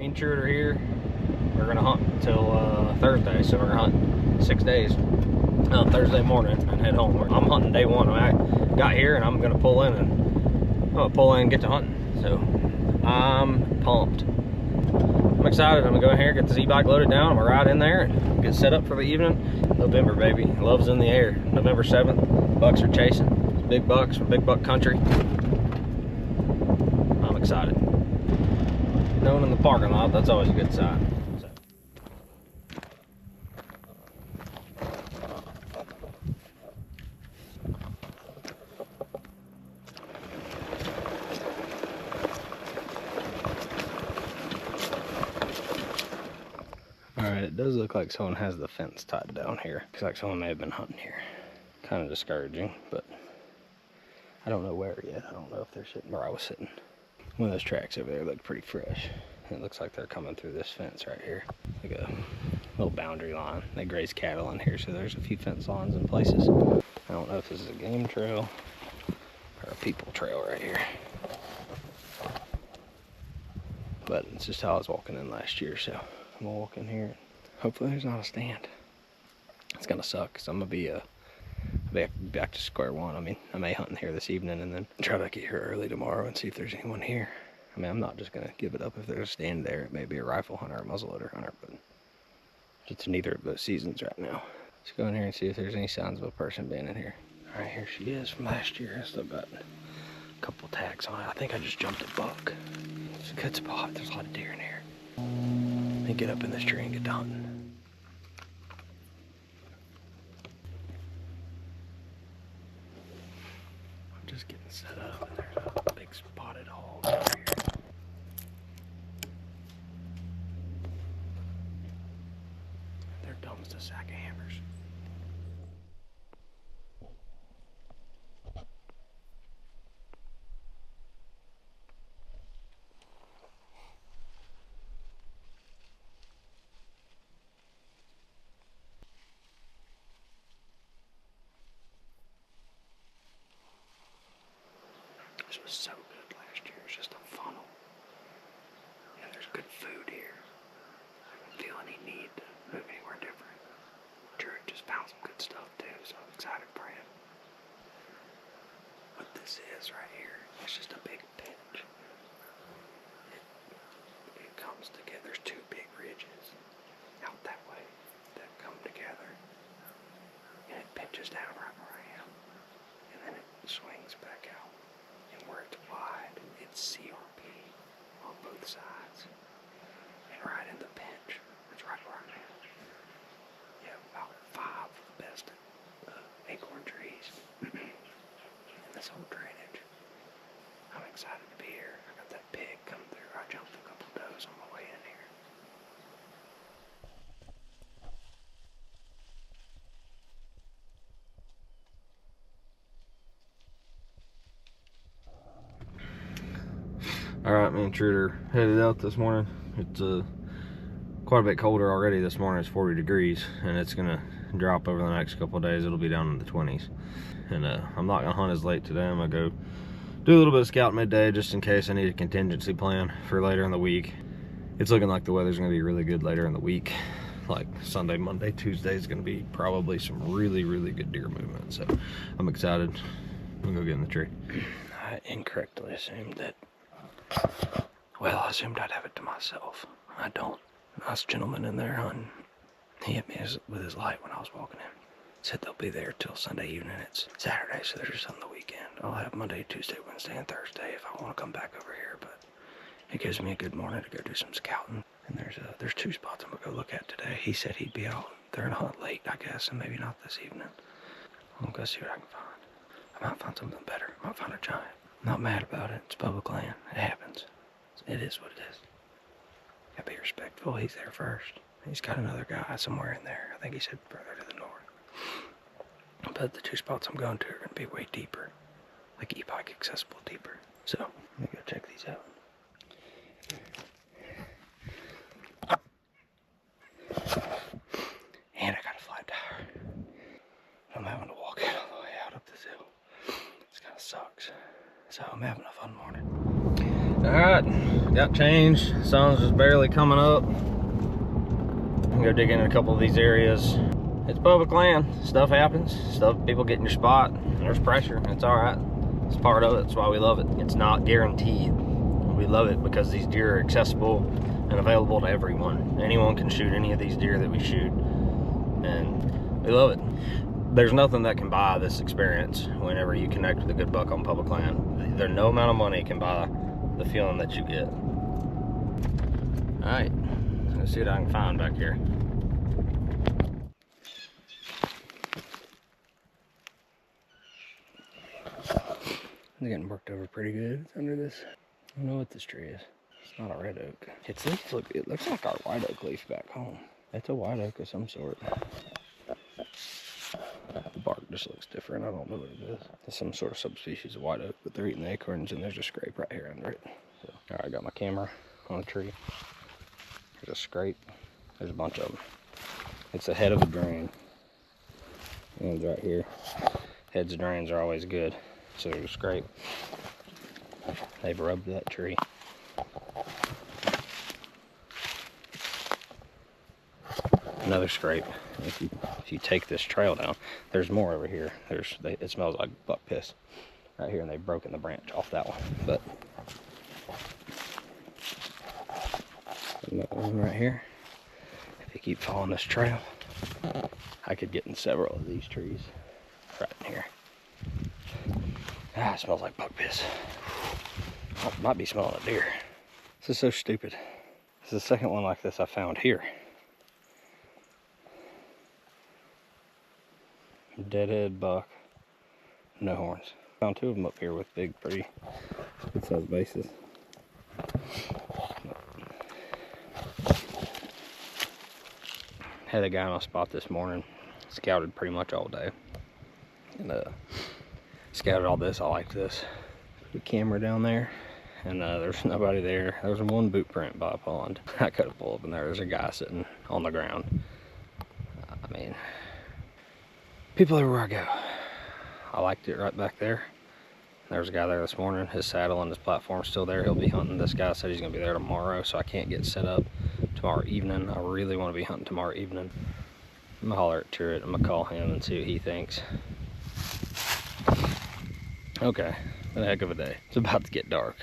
intruder here. We're gonna hunt until Thursday, so we're gonna hunt 6 days on Thursday morning and head home. I'm hunting day one. I got here and I'm gonna pull in and get to hunting. So I'm pumped. I'm excited. I'm gonna go in here, get this e-bike loaded down. I'm gonna ride in there and get set up for the evening. November, baby. Love's in the air. November 7th. Bucks are chasing. It's big bucks from big buck country. I'm excited. Known in the parking lot, that's always a good sign. Alright, it does look like someone has the fence tied down here. Looks like someone may have been hunting here. Kind of discouraging, but I don't know where yet. I don't know if they're sitting where I was sitting. One of those tracks over there looked pretty fresh. It looks like they're coming through this fence right here. Like a little boundary line. They graze cattle in here, so there's a few fence lines in places. I don't know if this is a game trail or a people trail right here. But it's just how I was walking in last year, so I'm gonna walk in here. Hopefully there's not a stand. It's gonna suck, because I'm gonna be back to square one. I mean, I may hunt in here this evening and then try to get here early tomorrow and see if there's anyone here. I mean, I'm not just gonna give it up if there's a stand there. It may be a rifle hunter or a muzzleloader hunter, but it's neither of those seasons right now. Let's go in here and see if there's any signs of a person being in here. All right, here she is from last year. I still got a couple tags on it. I think I just jumped a buck. It's a good spot. There's a lot of deer in here. Let me get up in this tree and get hunting. I'm just getting set up, and there's a big spotted hog over here. They're dumb as a sack of hammers. This was so good last year. It's just a funnel. And there's good food here. I don't feel any need to move anywhere different. Drew just found some good stuff too, so I'm excited for him. What this is right here, it's just a big pinch. It comes together. There's two big ridges out that way that come together. And it pinches down right where I am. And then it swings back out. And where it's wide, it's CRP on both sides. And right in the pinch, it's right where I'm at. You have about 5 of the best acorn trees in this whole drainage. I'm excited to be here. I got that pig come through. I jumped a couple does on my way in here. Alright, me and Intruder headed out this morning. It's quite a bit colder already this morning. It's 40 degrees and it's gonna drop over the next couple of days. It'll be down in the 20s. And I'm not gonna hunt as late today. I'm gonna go do a little bit of scout midday just in case I need a contingency plan for later in the week. It's looking like the weather's gonna be really good later in the week. Like Sunday, Monday, Tuesday is gonna be probably some really, really good deer movement. So I'm excited. I'm gonna go get in the tree. I incorrectly assumed that, well, I assumed I'd have it to myself. I don't. Nice gentleman in there hunting. He hit me with his light when I was walking in. Said they'll be there till Sunday evening. It's Saturday, so they're just on the weekend. I'll have Monday, Tuesday, Wednesday, and Thursday if I want to come back over here, but it gives me a good morning to go do some scouting. And there's 2 spots I'm gonna go look at today. He said he'd be out there and hunt late, I guess, and maybe not this evening. I'm gonna go see what I can find. I might find something better. I might find a giant. I'm not mad about it. It's public land. It happens. It is what it is. Gotta be respectful. He's there first. He's got another guy somewhere in there. I think he said further to the north. But the 2 spots I'm going to are going to be way deeper. Like e-bike accessible deeper. So, let me go check these out. And I got a flat tire. I'm having to walk it all the way out up this hill. This kind of sucks. So I'm having a fun morning. Alright, got changed. Sun's just barely coming up. I'm gonna go dig into a couple of these areas. It's public land. Stuff happens. People get in your spot. There's pressure. It's all right. It's part of it. That's why we love it. It's not guaranteed. We love it because these deer are accessible and available to everyone. Anyone can shoot any of these deer that we shoot, and we love it. There's nothing that can buy this experience whenever you connect with a good buck on public land. There's no amount of money can buy the feeling that you get. All right, let's see what I can find back here. It's getting worked over pretty good. It's under this. I don't know what this tree is. It's not a red oak. It looks like our white oak leaf back home. It's a white oak of some sort. The bark just looks different. I don't know what it is. It's some sort of subspecies of white oak, but they're eating the acorns, and there's a scrape right here under it. So, all right, I got my camera on the tree. There's a scrape. There's a bunch of them. It's the head of a drain. And right here. Heads of drains are always good. So there's a scrape. They've rubbed that tree. Another scrape. If you take this trail down, there's more over here. It smells like buck piss right here, and they've broken the branch off that one. But that one right here. If you keep following this trail, I could get in several of these trees right in here. Ah, it smells like buck piss. I might be smelling a deer. This is so stupid. This is the second one like this I found here. Deadhead buck, no horns. Found two of them up here with big, pretty good sized bases. Had a guy on a spot this morning, scouted pretty much all day. And scouted all this. I like this. Put a camera down there, and there's nobody there. There was one boot print by a pond. I could have pulled up in there. There's a guy sitting on the ground. I mean, people everywhere I go. I liked it right back there. There's a guy there this morning. His saddle and his platform's still there. He'll be hunting. This guy said he's gonna be there tomorrow, so I can't get set up tomorrow evening. I really want to be hunting tomorrow evening. I'm gonna holler at Turret. I'm gonna call him and see what he thinks. Okay, been a heck of a day. It's about to get dark.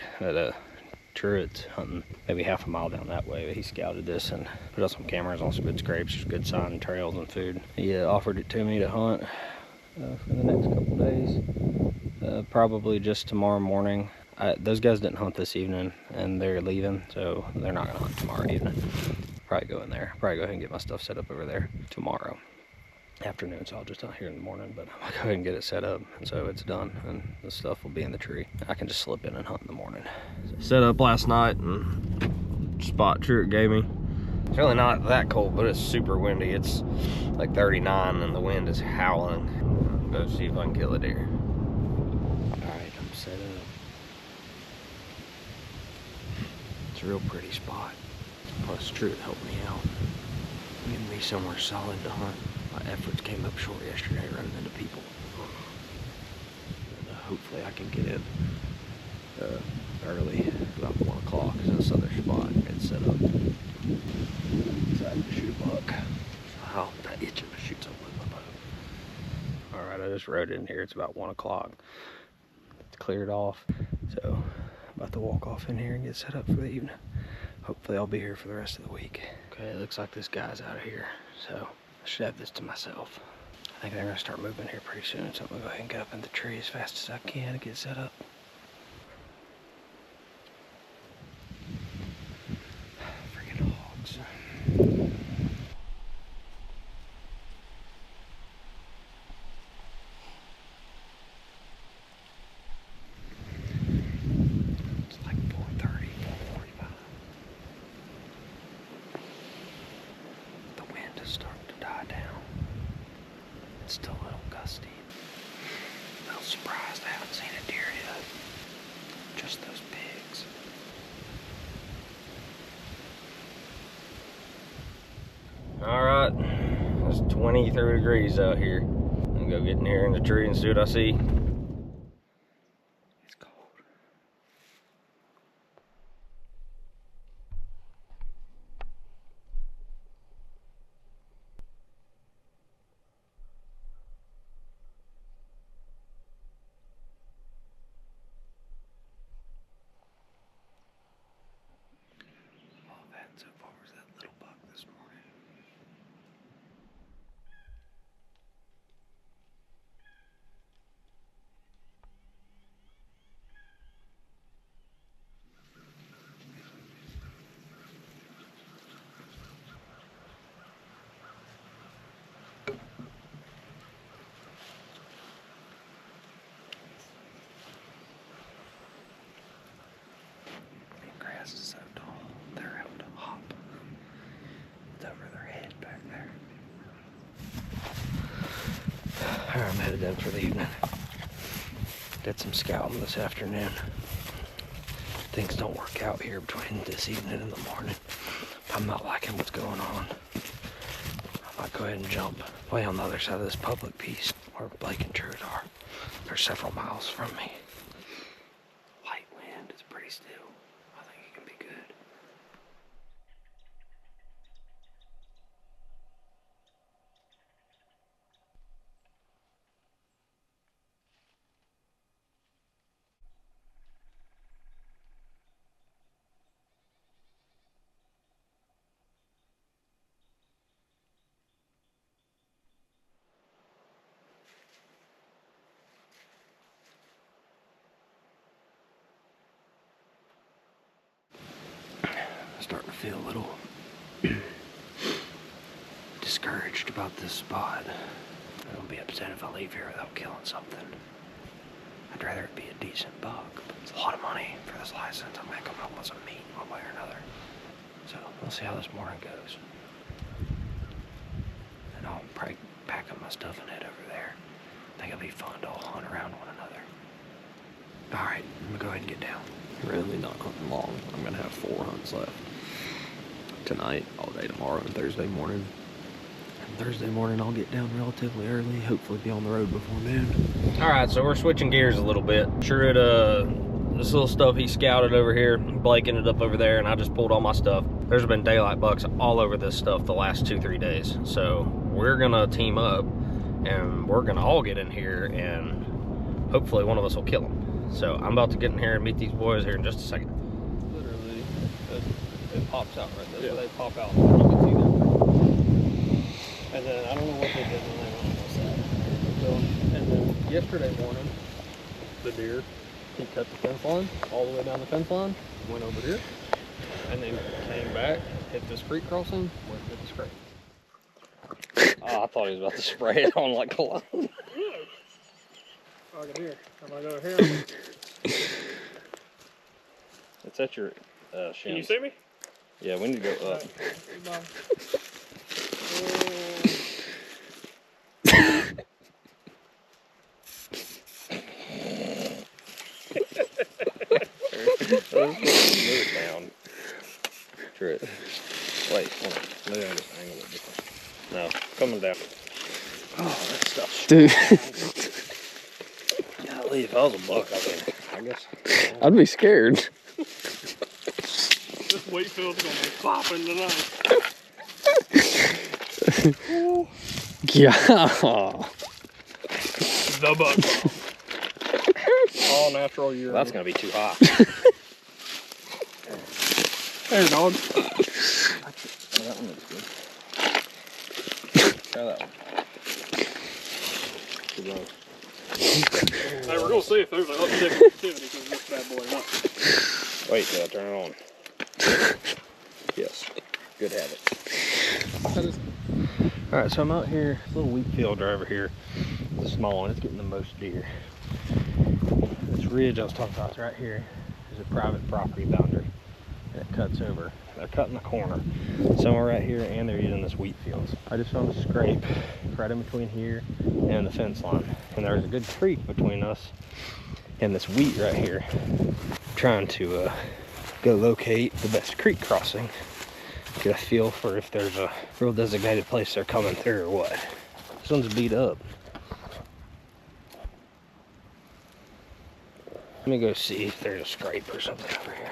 Turret's hunting maybe half a mile down that way. He scouted this and put up some cameras on some good scrapes, good sign trails and food. He offered it to me to hunt for the next couple days. Probably just tomorrow morning. Those guys didn't hunt this evening and they're leaving, so they're not gonna hunt tomorrow evening. Probably go in there. Probably go ahead and get my stuff set up over there tomorrow afternoon, so I'll just hunt here in the morning, but I'm gonna go ahead and get it set up, and so it's done, and the stuff will be in the tree. I can just slip in and hunt in the morning. Set up last night, and spot Truett gave me. It's really not that cold, but it's super windy. It's like 39, and the wind is howling. Go see if I can kill a deer. All right, I'm set up. It's a real pretty spot. Plus, Truett helped me out, getting me somewhere solid to hunt. My efforts came up short yesterday running into people. And, hopefully I can get in early, about 1 o'clock, in this other spot, and set up. Decided to shoot a buck. Oh, that itching to shoot something with my bow. Alright, I just rode in here. It's about 1 o'clock. It's cleared off. So, about to walk off in here and get set up for the evening. Hopefully I'll be here for the rest of the week. Okay, it looks like this guy's out of here. So, I should have this to myself. I think they're gonna start moving here pretty soon, so I'm gonna go ahead and get up in the tree as fast as I can to get set up. Freaking hogs. It's like 4:30, 4:45. The wind is starting to die down. It's still a little gusty. A little surprised I haven't seen a deer yet. Just those pigs. Alright, it's 23 degrees out here. I'm gonna go get in here in the tree and see what I see. It's cold. I'm headed in for the evening. Did some scouting this afternoon. Things don't work out here between this evening and the morning. I'm not liking what's going on. I might go ahead and jump way on the other side of this public piece where Blake and Trude are. They're several miles from me. Light wind, it's pretty still. I think it can be good. Starting to feel a little discouraged about this spot. I don't be upset if I leave here without killing something. I'd rather it be a decent buck, but it's a lot of money for this license. I'm gonna come up with some meat one way or another. So we'll see how this morning goes. And I'll probably pack up my stuff and head over there. I think it'll be fun to all hunt around one another. Alright, I'm gonna go ahead and get down. Really not hunting long. I'm gonna have 4 hunts left. Tonight, all day tomorrow, and Thursday morning. And Thursday morning I'll get down relatively early, hopefully be on the road before noon. Alright, so we're switching gears a little bit. Sure, this little stuff he scouted over here, Blake ended up over there, and I just pulled all my stuff. There's been daylight bucks all over this stuff the last 2-3 days. So we're gonna team up, and we're gonna all get in here, and hopefully one of us will kill them. So I'm about to get in here and meet these boys here in just a second. Literally, it pops out right there. Yeah. So they pop out. You can see them. And then I don't know what they did when they went on that. So, and then yesterday morning, the deer, he cut the fence line all the way down the fence line, went over here, and then came back, hit this creek crossing, went hit the scrape. Oh, I thought he was about to spray it on like cologne. I can hear. I'm gonna go here. It's at your shins. Can you see me? Yeah, we need to go up. Move it down. True. Wait, hold on. Maybe I just angle it different. No, coming down. Oh, that stuff's Dude, golly, if I was a buck, I guess. I'd be scared. This wheat field's gonna be popping tonight. Yeah. The buck. All natural urine. Well, that's gonna be too hot. There, dog. Oh, that one looks good. Try that one. Good luck. Hey, we're gonna see if there's an uptick in activity because this bad boy went. Wait till I turn it on. Yes. Good habit. Alright, so I'm out here, this little wheat field right over here. It's a small one, it's getting the most deer. This ridge I was talking about is right here. There's a private property boundary. And it cuts over. They're cutting the corner. Somewhere right here, and they're using this wheat field. I just found a scrape right in between here and the fence line. And there's a good creek between us and this wheat right here. I'm trying to go locate the best creek crossing. Get a feel for if there's a real designated place they're coming through or what. This one's beat up. Let me go see if there's a scrape or something over here.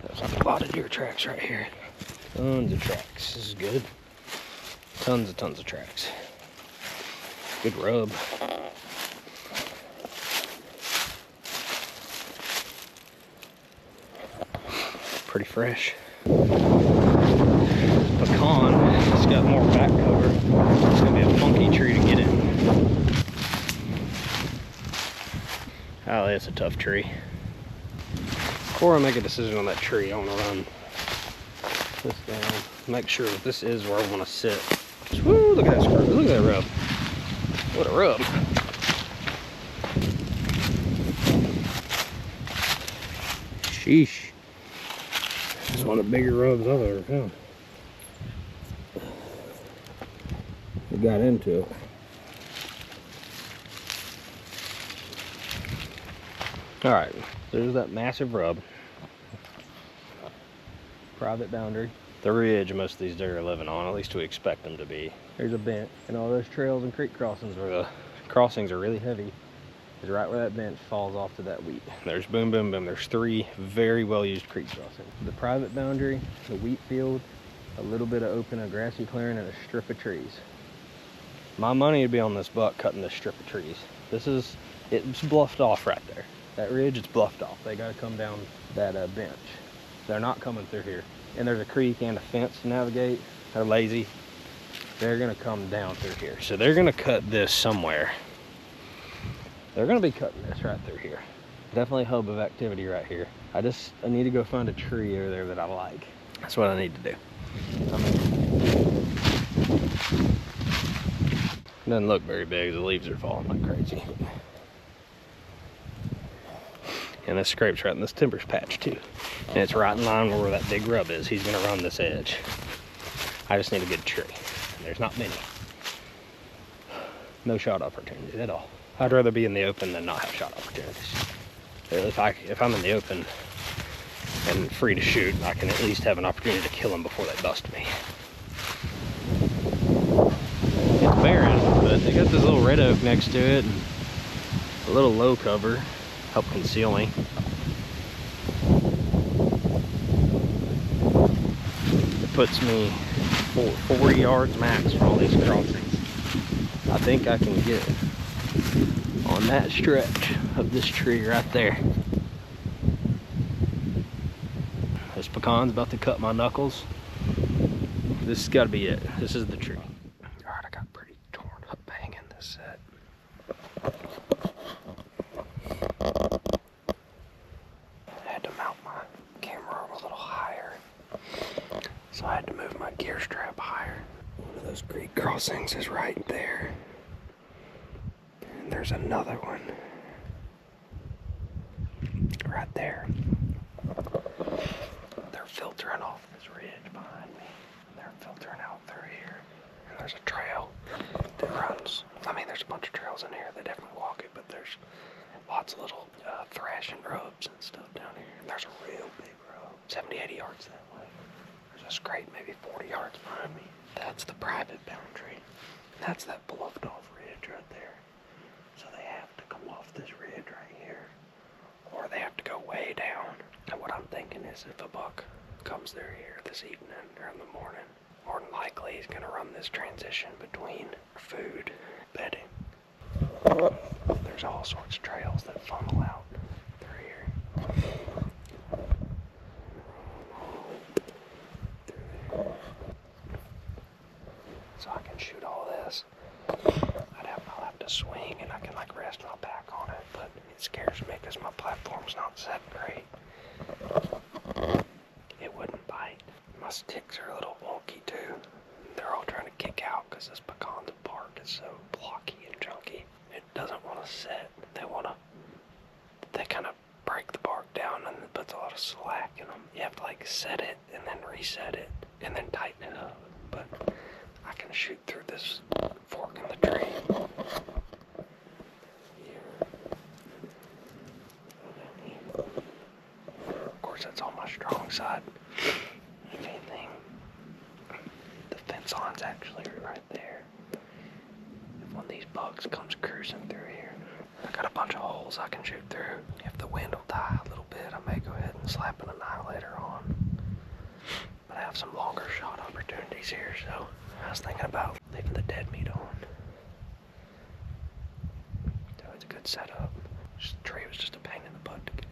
There's like a lot of deer tracks right here. Tons of tracks. This is good. Tons of tracks. Good rub. Pretty fresh. Pecan, it's got more back cover. It's gonna be a funky tree to get in. Oh, that's a tough tree. Before I make a decision on that tree, I want to run this down, make sure that this is where I want to sit. Woo, look at that screw, look at that rub. What a rub. Sheesh. This is one of the bigger rubs I've ever found. We got into it. All right, there's that massive rub. Private boundary. The ridge most of these deer are living on, at least we expect them to be. There's a bench, and all those trails and creek crossings where the crossings are really heavy is right where that bench falls off to that wheat. There's boom, boom, boom. There's 3 very well-used creek crossings. The private boundary, the wheat field, a little bit of open, a grassy clearing, and a strip of trees. My money would be on this buck cutting this strip of trees. It's bluffed off right there. That ridge, it's bluffed off. They gotta come down that bench. They're not coming through here. And there's a creek and a fence to navigate. They're lazy. They're gonna come down through here. So they're gonna cut this somewhere. They're gonna be cutting this right through here. Definitely a hub of activity right here. I need to go find a tree over there that I like. That's what I need to do. It doesn't look very big. The leaves are falling like crazy. And this scrape's right in this timbers patch too. And it's right in line where that big rub is. He's gonna run this edge. I just need a good tree. And there's not many. No shot opportunities at all. I'd rather be in the open than not have shot opportunities. If I'm in the open and free to shoot, I can at least have an opportunity to kill them before they bust me. It's barren, but they got this little red oak next to it and a little low cover. Help conceal me. It puts me 40 yards max from all these crossings. I think I can get on that stretch of this tree right there. This pecan's about to cut my knuckles. This has got to be it. This is the tree. All right, I got pretty torn up hanging this set. I had to mount my camera a little higher, so I had to move my gear strap higher. One of those creek crossings is right there, and there's another one right there. They're filtering off this ridge behind me. They're filtering out through here. And there's a trail that runs. I mean, there's a bunch of trails in here. They definitely walk it, but there's lots of little thrashing rubs and stuff down here. And there's a real big rub, 70, 80 yards that way. There's a scrape maybe 40 yards behind me. That's the private boundary. That's that bluffed off ridge right there. So they have to come off this ridge right here, or they have to go way down. And what I'm thinking is if a buck comes through here this evening or in the morning, more than likely he's gonna run this transition between food, bedding. There's all sorts of trails that funnel out through here. So I can shoot all this. I'll have to swing and I can like rest my back on it, but it scares me because my platform's not set great. It wouldn't bite. My sticks are a little wonky too. They're all trying to kick out because this pecan bark is so blocky and chunky. It doesn't want to set. They kind of break the bark down and it puts a lot of slack in them. You have to like set it and then reset it and then tighten it up. But I can shoot through this fork in the tree. Of course, that's on my strong side. If anything, the fence line's actually right there. If one of these bugs comes cruising through here, I got a bunch of holes I can shoot through. If the wind will die a little bit, I may go ahead and slap an annihilator on. But I have some longer shot opportunities here, so I was thinking about leaving the dead meat on. So it's a good setup. The tree was just a pain in the butt to get in.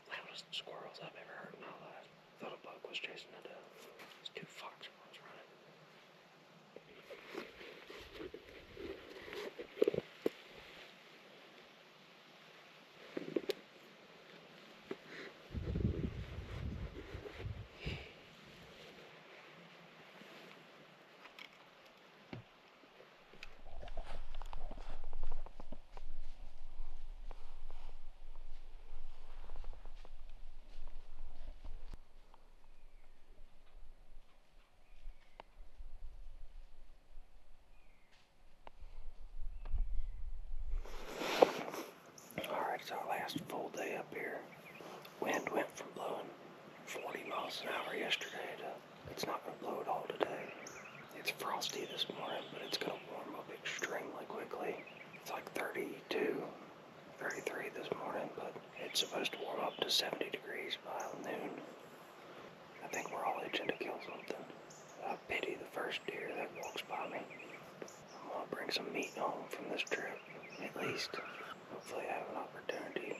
Loudest squirrels I've ever heard in my life. I thought a bug was chasing a dove. It's 2 fox squirrels running. It's supposed to warm up to 70 degrees by noon. I think we're all itching to kill something. I pity the first deer that walks by me. I'm gonna bring some meat home from this trip, at least. Hopefully I have an opportunity.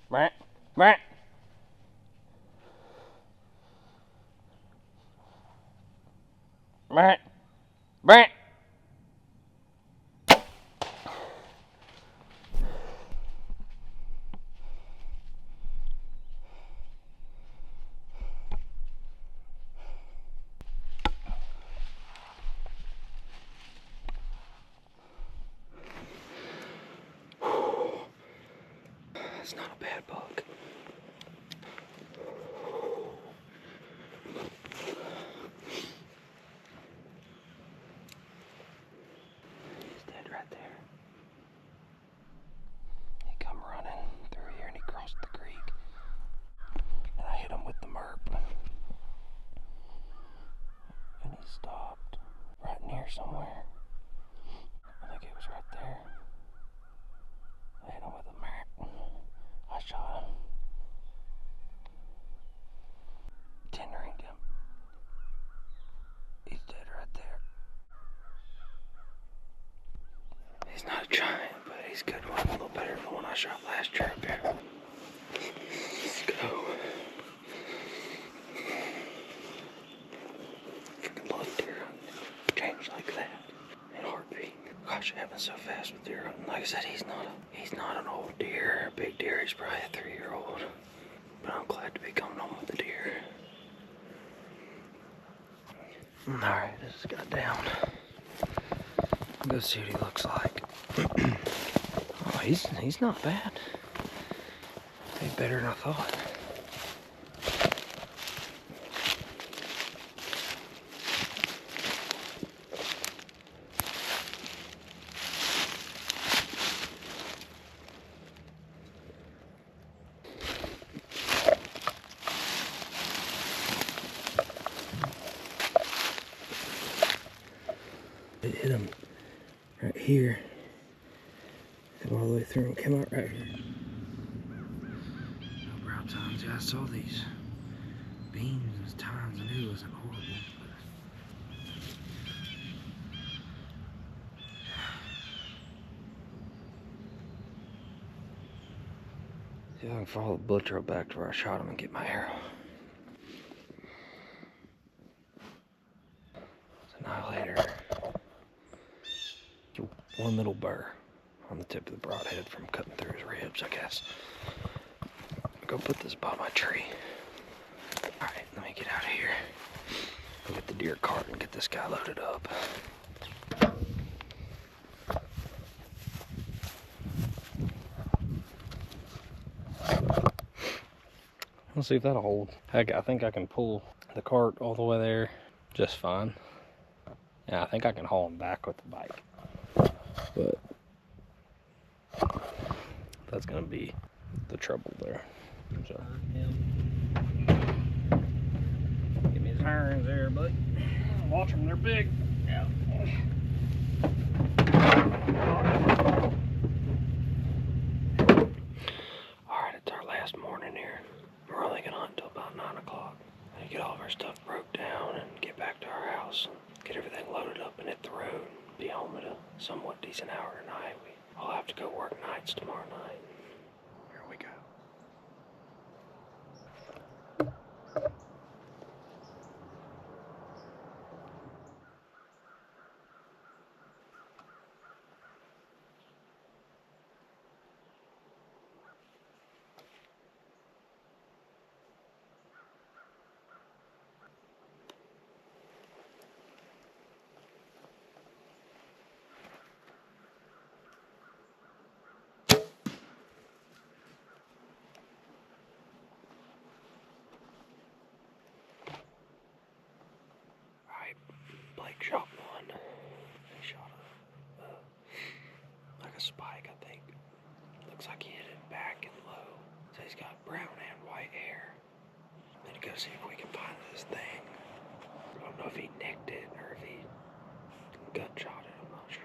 Brant, Brant. Brant, Brant. It's not a bad bug. He's dead right there. He come running through here and he crossed the creek. And I hit him with the MERP. And he stopped right near somewhere. I think it was right there. I hit him with a MERP. I shot him. 10 ringed him. He's dead right there. He's not a giant, but he's a good one. A little better than the one I shot last year up here. Let's go. Freaking love deer hunting. Change like that. In a heartbeat. Gosh, it happens so fast with deer hunting. Like I said, he's not an old deer, a big deer. He's probably a 3-year-old. But I'm glad to be coming home with the deer. Alright, this guy down. Go see what he looks like. Oh, he's not bad. He's better than I thought. It hit him right here. Came all the way through and came out right here. No brow tines. Yeah, I saw these beams and tines. I knew it wasn't horrible. See if I can follow the bullet trail back to where I shot him and get my arrow. It's an annihilator. One little burr on the tip of the broadhead from cutting through his ribs, I guess. I'll go put this by my tree. Alright, let me get out of here. Go get the deer cart and get this guy loaded up. Let's see if that'll hold. Heck, I think I can pull the cart all the way there just fine. Yeah, I think I can haul him back with the bike. But that's gonna be the trouble there. So give me his irons there, buddy. Watch them, they're big. Yeah. Alright, it's our last morning here. We're only gonna hunt until about 9 o'clock. And get all of our stuff broke down and get back to our house and get everything loaded up and hit the road. Be home at a somewhat decent hour tonight. I'll have to go work nights tomorrow night. Here we go. Blake shot one. He shot a looks like he hit it back and low. So he's got brown and white hair. Then go see if we can find this thing. I don't know if he nicked it or if he gunshot it. I'm not sure.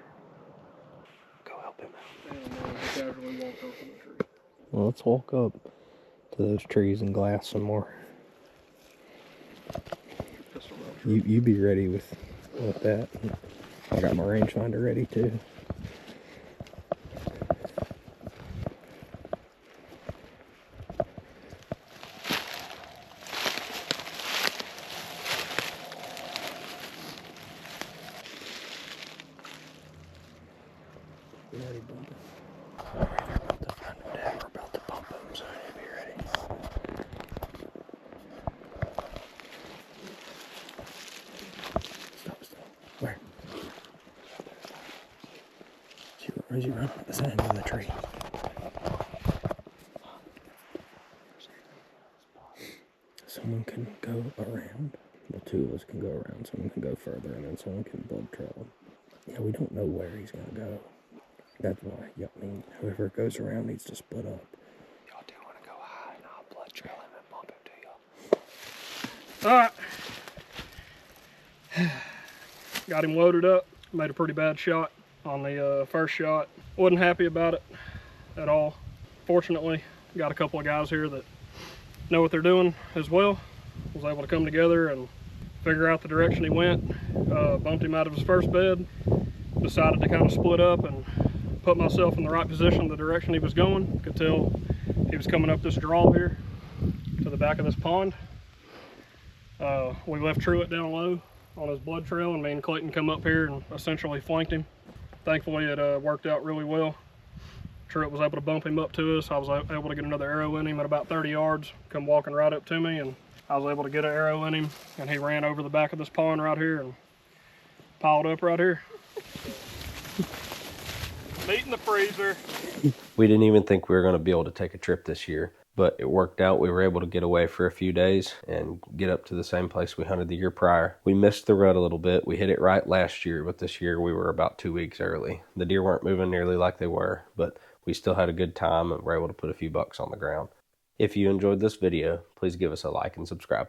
Go help him out. Casually walk over the tree. Well, let's walk up to those trees and glass some more. You be ready with that. I got my rangefinder ready too. We already bumped him. Alright, they're about to find him down. We're about to bump him, so you be ready. Stop. Where? Where's he running? It's the end of the tree. Someone can go around. Well, two of us can go around. Someone can go further, and then someone can blood trail him. Yeah, we don't know where he's gonna go. That's why. Yeah, I mean, whoever goes around needs to split up. Y'all do want to go high, and I'll blood trail him and bump him to y'all. Alright. Got him loaded up. Made a pretty bad shot on the first shot. Wasn't happy about it at all. Fortunately, got a couple of guys here that know what they're doing as well. Was able to come together and figure out the direction he went. Bumped him out of his first bed. Decided to kind of split up and put myself in the right position, the direction he was going. Could tell he was coming up this draw here to the back of this pond. We left Truett down low on his blood trail, and me and Clayton come up here and essentially flanked him. Thankfully, it worked out really well. Truett was able to bump him up to us. I was able to get another arrow in him at about 30 yards, come walking right up to me, and I was able to get an arrow in him, and he ran over the back of this pond right here and piled up right here. Meat in the freezer. We didn't even think we were going to be able to take a trip this year, but it worked out. We were able to get away for a few days and get up to the same place we hunted the year prior. We missed the rut a little bit. We hit it right last year, but this year we were about 2 weeks early. The deer weren't moving nearly like they were, but we still had a good time and were able to put a few bucks on the ground. If you enjoyed this video, please give us a like and subscribe.